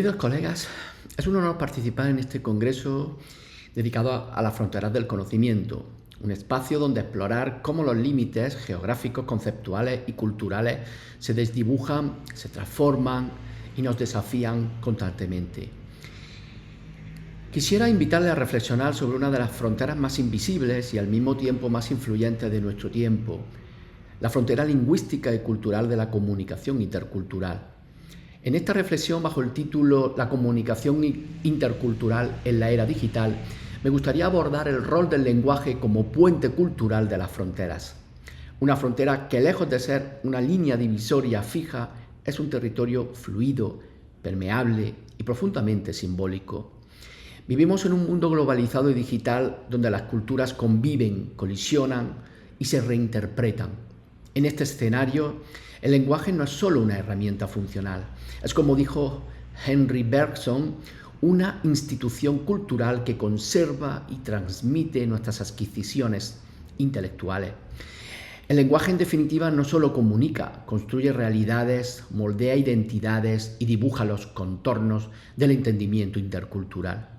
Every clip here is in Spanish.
Queridos colegas, es un honor participar en este congreso dedicado a las fronteras del conocimiento, un espacio donde explorar cómo los límites geográficos, conceptuales y culturales se desdibujan, se transforman y nos desafían constantemente. Quisiera invitarles a reflexionar sobre una de las fronteras más invisibles y al mismo tiempo más influyentes de nuestro tiempo, la frontera lingüística y cultural de la comunicación intercultural. En esta reflexión, bajo el título La comunicación intercultural en la era digital, me gustaría abordar el rol del lenguaje como puente cultural de las fronteras. Una frontera que, lejos de ser una línea divisoria fija, es un territorio fluido, permeable y profundamente simbólico. Vivimos en un mundo globalizado y digital donde las culturas conviven, colisionan y se reinterpretan. En este escenario, el lenguaje no es solo una herramienta funcional, es, como dijo Henry Bergson, una institución cultural que conserva y transmite nuestras adquisiciones intelectuales. El lenguaje, en definitiva, no solo comunica, construye realidades, moldea identidades y dibuja los contornos del entendimiento intercultural.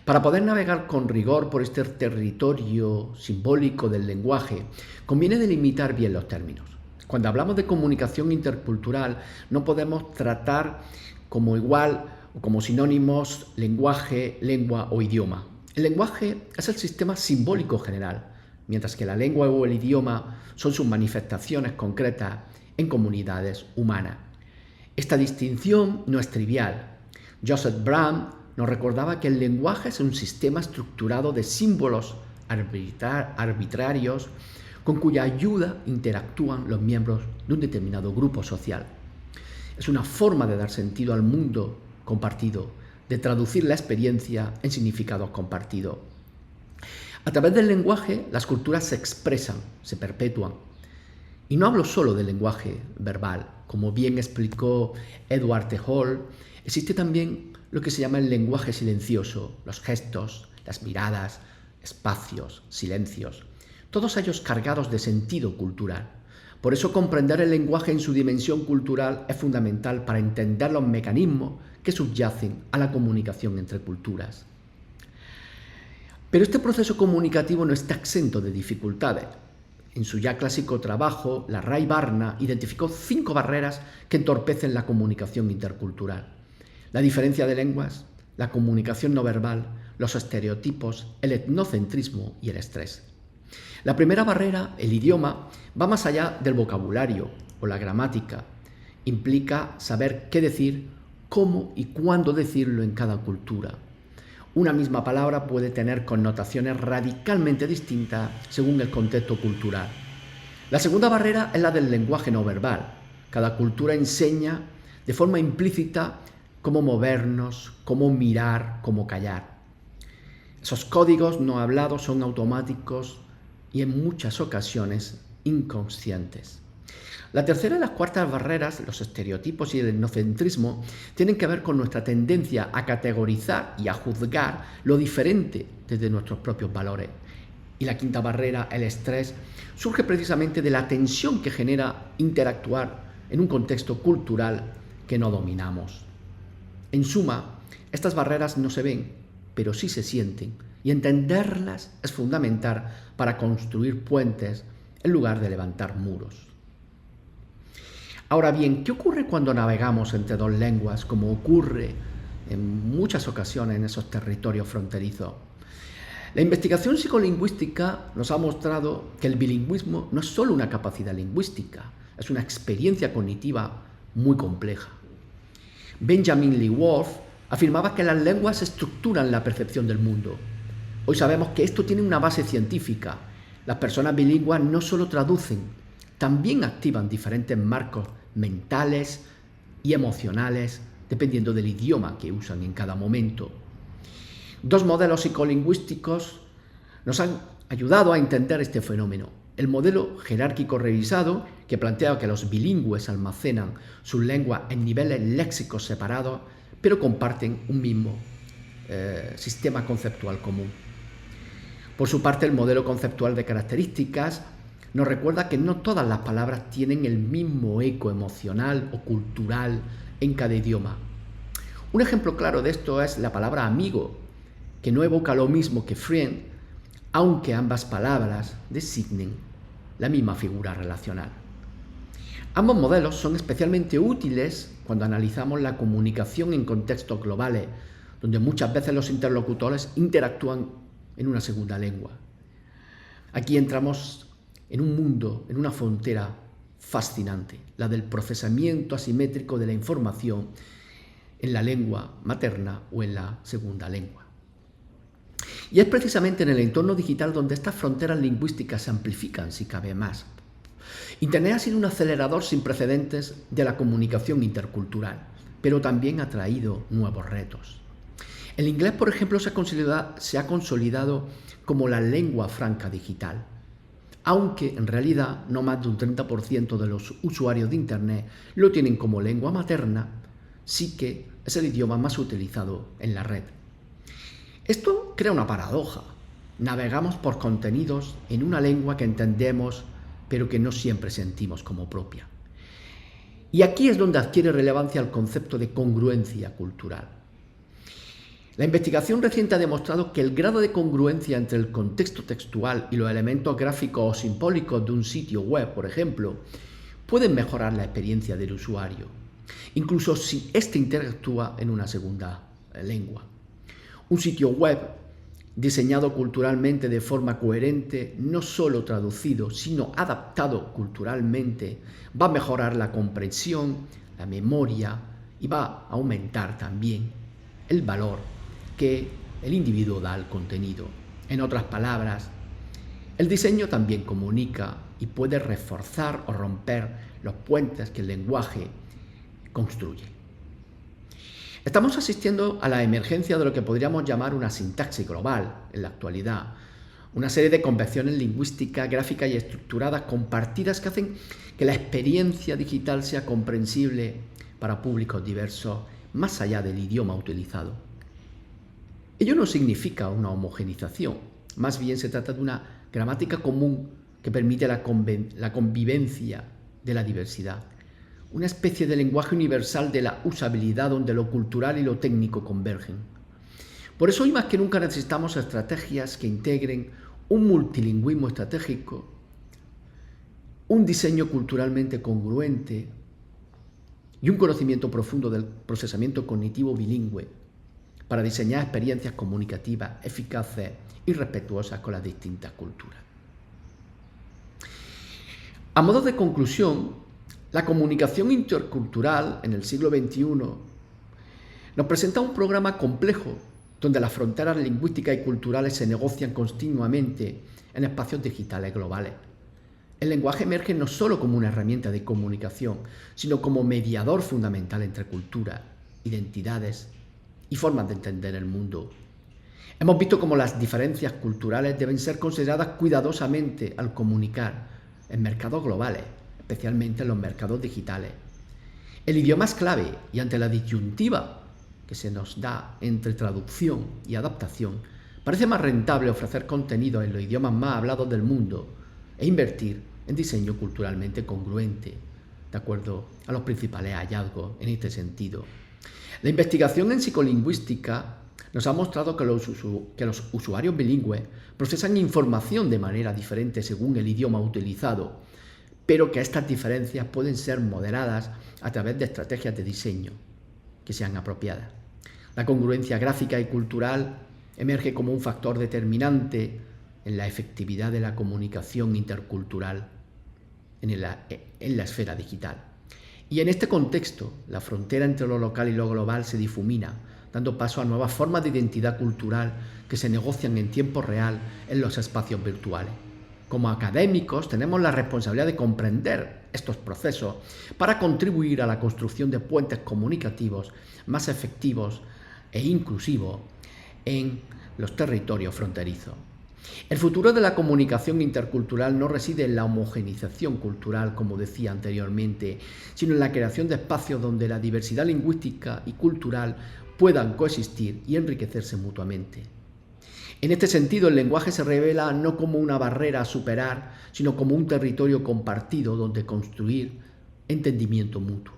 Para poder navegar con rigor por este territorio simbólico del lenguaje, conviene delimitar bien los términos. Cuando hablamos de comunicación intercultural, no podemos tratar como igual o como sinónimos lenguaje, lengua o idioma. El lenguaje es el sistema simbólico general, mientras que la lengua o el idioma son sus manifestaciones concretas en comunidades humanas. Esta distinción no es trivial. Joseph Brown nos recordaba que el lenguaje es un sistema estructurado de símbolos arbitrarios con cuya ayuda interactúan los miembros de un determinado grupo social. Es una forma de dar sentido al mundo compartido, de traducir la experiencia en significados compartidos. A través del lenguaje, las culturas se expresan, se perpetúan. Y no hablo solo del lenguaje verbal. Como bien explicó Edward T. Hall, existe también lo que se llama el lenguaje silencioso, los gestos, las miradas, espacios, silencios, todos ellos cargados de sentido cultural. Por eso comprender el lenguaje en su dimensión cultural es fundamental para entender los mecanismos que subyacen a la comunicación entre culturas. Pero este proceso comunicativo no está exento de dificultades. En su ya clásico trabajo, la Ray Barna identificó 5 barreras que entorpecen la comunicación intercultural: la diferencia de lenguas, la comunicación no verbal, los estereotipos, el etnocentrismo y el estrés. La primera barrera, el idioma, va más allá del vocabulario o la gramática. Implica saber qué decir, cómo y cuándo decirlo en cada cultura. Una misma palabra puede tener connotaciones radicalmente distintas según el contexto cultural. La segunda barrera es la del lenguaje no verbal. Cada cultura enseña de forma implícita cómo movernos, cómo mirar, cómo callar. Esos códigos no hablados son automáticos y en muchas ocasiones inconscientes. La tercera y las cuartas barreras, los estereotipos y el etnocentrismo, tienen que ver con nuestra tendencia a categorizar y a juzgar lo diferente desde nuestros propios valores. Y la quinta barrera, el estrés, surge precisamente de la tensión que genera interactuar en un contexto cultural que no dominamos. En suma, estas barreras no se ven, pero sí se sienten, y entenderlas es fundamental para construir puentes en lugar de levantar muros. Ahora bien, ¿qué ocurre cuando navegamos entre dos lenguas, como ocurre en muchas ocasiones en esos territorios fronterizos? La investigación psicolingüística nos ha mostrado que el bilingüismo no es solo una capacidad lingüística, es una experiencia cognitiva muy compleja. Benjamin Lee Whorf afirmaba que las lenguas estructuran la percepción del mundo. Hoy sabemos que esto tiene una base científica. Las personas bilingües no solo traducen, también activan diferentes marcos mentales y emocionales dependiendo del idioma que usan en cada momento. 2 modelos psicolingüísticos nos han ayudado a entender este fenómeno. El modelo jerárquico revisado, que plantea que los bilingües almacenan sus lenguas en niveles léxicos separados, pero comparten un mismo sistema conceptual común. Por su parte, el modelo conceptual de características nos recuerda que no todas las palabras tienen el mismo eco emocional o cultural en cada idioma. Un ejemplo claro de esto es la palabra amigo, que no evoca lo mismo que friend, aunque ambas palabras designen la misma figura relacional. Ambos modelos son especialmente útiles cuando analizamos la comunicación en contextos globales, donde muchas veces los interlocutores interactúan en una segunda lengua. Aquí entramos en un mundo, en una frontera fascinante, la del procesamiento asimétrico de la información en la lengua materna o en la segunda lengua. Y es precisamente en el entorno digital donde estas fronteras lingüísticas se amplifican, si cabe más. Internet ha sido un acelerador sin precedentes de la comunicación intercultural, pero también ha traído nuevos retos. El inglés, por ejemplo, se ha consolidado como la lengua franca digital, aunque en realidad no más de un 30% de los usuarios de Internet lo tienen como lengua materna, sí que es el idioma más utilizado en la red. Esto crea una paradoja. Navegamos por contenidos en una lengua que entendemos, pero que no siempre sentimos como propia. Y aquí es donde adquiere relevancia el concepto de congruencia cultural. La investigación reciente ha demostrado que el grado de congruencia entre el contexto textual y los elementos gráficos o simbólicos de un sitio web, por ejemplo, pueden mejorar la experiencia del usuario, incluso si éste interactúa en una segunda lengua. Un sitio web diseñado culturalmente de forma coherente, no solo traducido, sino adaptado culturalmente, va a mejorar la comprensión, la memoria y va a aumentar también el valor que el individuo da al contenido. En otras palabras, el diseño también comunica y puede reforzar o romper los puentes que el lenguaje construye. Estamos asistiendo a la emergencia de lo que podríamos llamar una sintaxis global en la actualidad, una serie de convenciones lingüísticas, gráficas y estructuradas compartidas que hacen que la experiencia digital sea comprensible para públicos diversos, más allá del idioma utilizado. Ello no significa una homogenización, más bien se trata de una gramática común que permite la convivencia de la diversidad. Una especie de lenguaje universal de la usabilidad donde lo cultural y lo técnico convergen. Por eso hoy más que nunca necesitamos estrategias que integren un multilingüismo estratégico, un diseño culturalmente congruente y un conocimiento profundo del procesamiento cognitivo bilingüe para diseñar experiencias comunicativas eficaces y respetuosas con las distintas culturas. A modo de conclusión, la comunicación intercultural en el siglo XXI nos presenta un programa complejo donde las fronteras lingüísticas y culturales se negocian continuamente en espacios digitales globales. El lenguaje emerge no solo como una herramienta de comunicación, sino como mediador fundamental entre culturas, identidades y formas de entender el mundo. Hemos visto cómo las diferencias culturales deben ser consideradas cuidadosamente al comunicar en mercados globales, especialmente en los mercados digitales. El idioma es clave y ante la disyuntiva que se nos da entre traducción y adaptación, parece más rentable ofrecer contenido en los idiomas más hablados del mundo e invertir en diseño culturalmente congruente, de acuerdo a los principales hallazgos en este sentido. La investigación en psicolingüística nos ha mostrado que los usuarios bilingües procesan información de manera diferente según el idioma utilizado, pero que estas diferencias pueden ser moderadas a través de estrategias de diseño que sean apropiadas. La congruencia gráfica y cultural emerge como un factor determinante en la efectividad de la comunicación intercultural en la esfera digital. Y en este contexto, la frontera entre lo local y lo global se difumina, dando paso a nuevas formas de identidad cultural que se negocian en tiempo real en los espacios virtuales. Como académicos tenemos la responsabilidad de comprender estos procesos para contribuir a la construcción de puentes comunicativos más efectivos e inclusivos en los territorios fronterizos. El futuro de la comunicación intercultural no reside en la homogenización cultural, como decía anteriormente, sino en la creación de espacios donde la diversidad lingüística y cultural puedan coexistir y enriquecerse mutuamente. En este sentido, el lenguaje se revela no como una barrera a superar, sino como un territorio compartido donde construir entendimiento mutuo.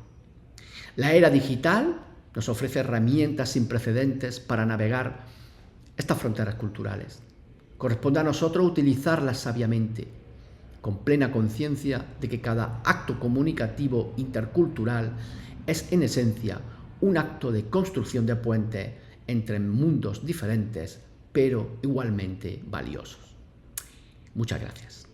La era digital nos ofrece herramientas sin precedentes para navegar estas fronteras culturales. Corresponde a nosotros utilizarlas sabiamente, con plena conciencia de que cada acto comunicativo intercultural es en esencia un acto de construcción de puentes entre mundos diferentes, pero igualmente valiosos. Muchas gracias.